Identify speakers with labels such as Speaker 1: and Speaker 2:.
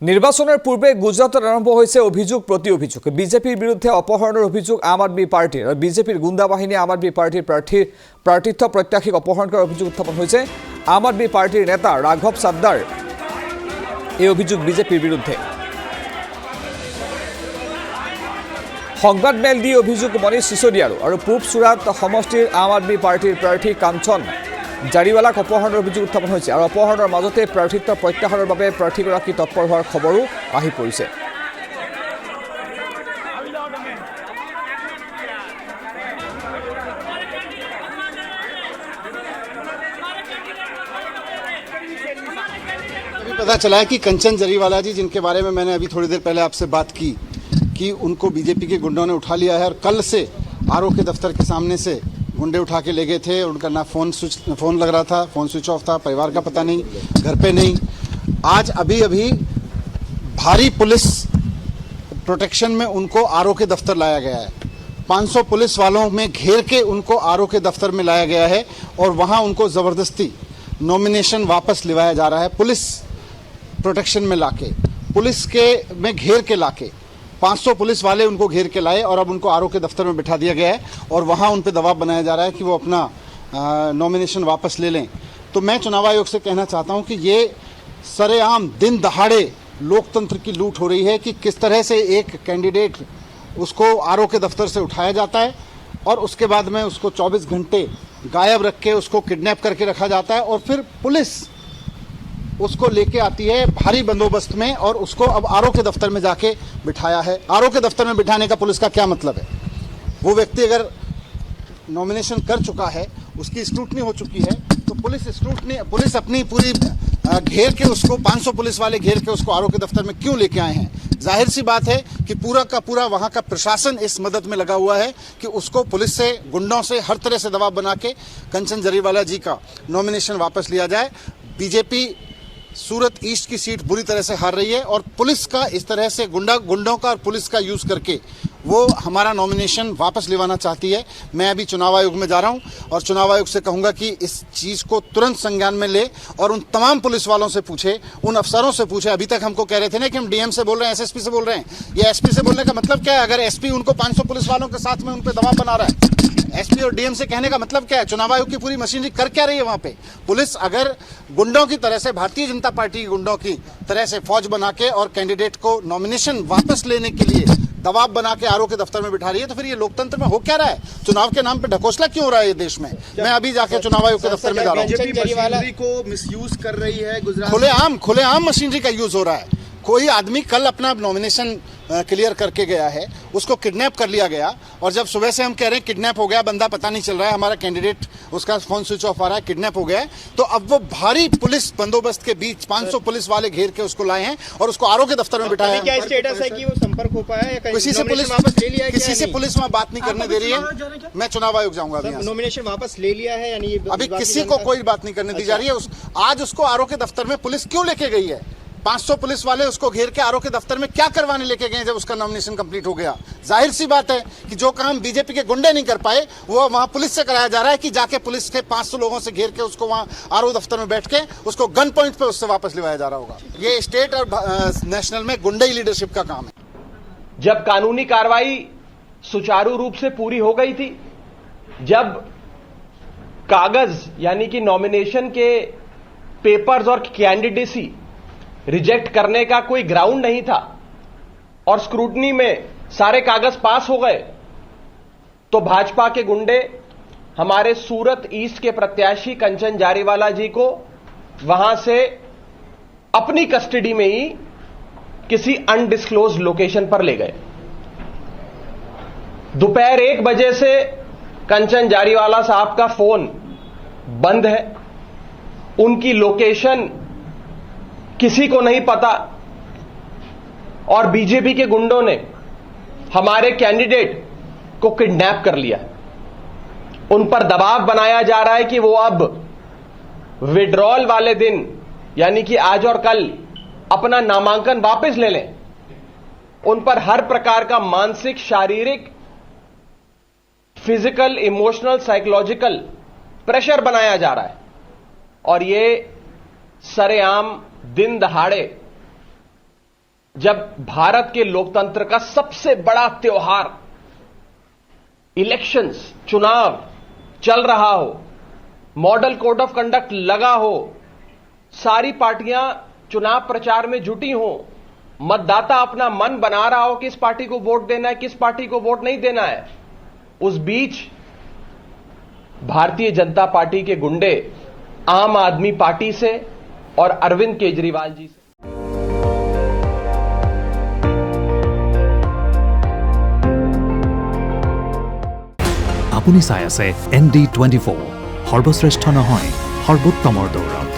Speaker 1: নির্বাচনের পূর্বে গুজরাটত আরম্ভ হয়েছে অভিযোগ প্রতি অভিযোগ। বিজেপির বিরুদ্ধে অপহরণের অভিযোগ আম আদমি পার্টির আর বিজেপির গুন্ডা বাহিনী আম আদমি পার্টির প্রার্থিত্ব প্রত্যাশীক অপহরণ করার অভিযোগ উত্থাপন হয়েছে। আম আদমি পার্টির নেতা রাঘব সাদ্দার এই অভিযোগ বিজেপির বিরুদ্ধে। সংবাদ মেল দিয়ে অভিযোগ মনীষ সিসোদিয়াৰো আৰু পূব চুৰাট সমষ্টিৰ আম আদমি পাৰ্টিৰ প্ৰাৰ্থী কাঞ্চন জাৰিৱালাক অপহৰণৰ অভিযোগ উত্থাপন হৈছে আৰু অপহৰণৰ মাজতে প্ৰাৰ্থিত্ব প্ৰত্যাহাৰৰ বাবে প্ৰাৰ্থীগৰাকী তৎপৰ হোৱাৰ খবৰো আহি পৰিছে।
Speaker 2: अभी पता चला है कि कंचन जरीवाला जी, जिनके बारे में मैंने अभी थोड़ी देर पहले आपसे बात की कि उनको बीजेपी के गुंडों ने उठा लिया है और कल से आरओ के दफ्तर के सामने से गुंडे उठा के ले गए थे। उनका ना फोन लग रहा था, फोन स्विच ऑफ था, परिवार का पता नहीं, घर पे नहीं। आज अभी भारी पुलिस प्रोटेक्शन में उनको आरओ के दफ्तर लाया गया है। 500 पुलिस वालों में घेर के उनको आरओ के दफ्तर में लाया गया है और वहां उनको जबरदस्ती नॉमिनेशन वापस लिवाया जा रहा है। पुलिस प्रोटेक्शन में लाके, पुलिस के में घेर के लाके 500 पुलिस वाले उनको घेर के लाए और अब उनको आरओ के दफ्तर में बिठा दिया गया है और वहां उन पे दबाव बनाया जा रहा है कि वो अपना नॉमिनेशन वापस ले लें। तो मैं चुनाव आयोग से कहना चाहता हूं कि ये सरेआम दिन दहाड़े लोकतंत्र की लूट हो रही है कि किस तरह से एक कैंडिडेट उसको आरओ के दफ्तर से उठाया जाता है और उसके बाद में उसको 24 घंटे गायब रख के उसको किडनैप करके रखा जाता है और फिर पुलिस उसको लेके आती है भारी बंदोबस्त में और उसको अब आरओ के दफ्तर में जाके बिठाया है। आरओ के दफ्तर में बिठाने का पुलिस का क्या मतलब है? वो व्यक्ति अगर नॉमिनेशन कर चुका है, उसकी स्क्रूटनी हो चुकी है, तो पुलिस अपनी पूरी घेर के उसको 500 पुलिस वाले घेर के उसको आरओ के दफ्तर में क्यों लेके आए हैं? जाहिर सी बात है कि पूरा का पूरा वहां का प्रशासन इस मदद में लगा हुआ है कि उसको पुलिस से, गुंडों से हर तरह से दबाव बना के कंचन जरीवाला जी का नॉमिनेशन वापस लिया जाए। बीजेपी सूरत ईस्ट की सीट बुरी तरह से हार रही है और पुलिस का इस तरह से गुंडों का और पुलिस का यूज करके वो हमारा नॉमिनेशन वापस लेवाना चाहती है। मैं अभी चुनाव आयोग में जा रहा हूं और चुनाव आयोग से कहूंगा कि इस चीज को तुरंत संज्ञान में ले और उन तमाम पुलिस वालों से पूछे, उन अफसरों से पूछे। अभी तक हमको कह रहे थे ना कि हम डीएम से बोल रहे हैं, एसएसपी से बोल रहे हैं। ये एसपी से बोलने का मतलब क्या है? अगर एसपी उनको 500 पुलिस वालों के साथ में उन पर दबाव बना रहा है, एसपी और डीएम से कहने का मतलब क्या है? चुनाव आयोग की पूरी मशीनरी कर क्या रही है वहां पे? पुलिस अगर गुंडों की तरह से, भारतीय जनता पार्टी की गुंडों की तरह से फौज बना के और कैंडिडेट को नॉमिनेशन वापस लेने के लिए दबाव बना के आरओ के दफ्तर में बिठा रही है, तो फिर ये लोकतंत्र में हो क्या रहा है? चुनाव के नाम पे ढकोसला क्यों हो रहा है ये देश में? मैं अभी जाके चुनाव आयोग के दफ्तर में जा रहा हूँ।
Speaker 3: मशीनरी को मिसयूज कर रही है गुजरात,
Speaker 2: खुलेआम मशीनरी का यूज हो रहा है। कोई आदमी कल अपना नॉमिनेशन क्लियर करके गया है, उसको किडनैप कर लिया गया और जब सुबह से हम कह रहे हैं किडनैप हो गया, बंदा पता नहीं चल रहा है, हमारा कैंडिडेट उसका फोन स्विच ऑफ आ रहा है, किडनैप हो गया है, तो अब वो भारी पुलिस बंदोबस्त के बीच 500 पुलिस वाले घेर के उसको लाए हैं और उसको आरओ के दफ्तर में बिठाया है।
Speaker 3: क्या स्टेटस है कि वो संपर्क हो पाया है?
Speaker 2: किसी से पुलिस वापस ले लिया है? किसी से पुलिस वहाँ बात नहीं करने दे रही है। मैं चुनाव आयोग जाऊंगा अभी।
Speaker 3: नॉमिनेशन वापस ले लिया है यानी
Speaker 2: अभी किसी को कोई बात नहीं करने दी जा रही है। आज उसको आरओ के दफ्तर में पुलिस क्यों लेके गई है? 500 पुलिस वाले उसको घेर के आरओ के दफ्तर में क्या करवाने लेके गए जब उसका नॉमिनेशन कंप्लीट हो गया? जाहिर सी बात है कि जो काम बीजेपी के गुंडे नहीं कर पाए वो वहां पुलिस से कराया जा रहा है कि जाके पुलिस के 500 लोगों से घेर के उसको वहां आरओ दफ्तर में बैठ के उसको गन पॉइंट पे उससे वापस लिवाया जा रहा होगा। ये स्टेट और नेशनल में गुंडई लीडरशिप का काम है।
Speaker 4: जब कानूनी कार्रवाई सुचारू रूप से पूरी हो गई थी, जब कागज यानी कि नॉमिनेशन के पेपर्स और कैंडिडेसी रिजेक्ट करने का कोई ग्राउंड नहीं था और स्क्रूटनी में सारे कागज पास हो गए, तो भाजपा के गुंडे हमारे सूरत ईस्ट के प्रत्याशी कंचन जारीवाला जी को वहां से अपनी कस्टडी में ही किसी अनडिस्क्लोज लोकेशन पर ले गए। दोपहर 1 बजे से कंचन जारीवाला साहब का फोन बंद है, उनकी लोकेशन किसी को नहीं पता और बीजेपी के गुंडों ने हमारे कैंडिडेट को किडनैप कर लिया। उन पर दबाव बनाया जा रहा है कि वो अब विड्रॉल वाले दिन यानी कि आज और कल अपना नामांकन वापस ले लें। उन पर हर प्रकार का मानसिक, शारीरिक, फिजिकल, इमोशनल, साइकोलॉजिकल प्रेशर बनाया जा रहा है और ये सरेआम दिन दहाड़े जब भारत के लोकतंत्र का सबसे बड़ा त्योहार इलेक्शंस, चुनाव चल रहा हो, मॉडल कोड ऑफ कंडक्ट लगा हो, सारी पार्टियां चुनाव प्रचार में जुटी हो, मतदाता अपना मन बना रहा हो कि किस पार्टी को वोट देना है, किस पार्टी को वोट नहीं देना है, उस बीच भारतीय जनता पार्टी के गुंडे आम आदमी पार्टी से और अरविंद केजरीवाल जी से
Speaker 5: আপুনি চাই আছে ND24 সৰ্বশ্ৰেষ্ঠ নহয় সৰ্বোত্তমৰ দৌৰত।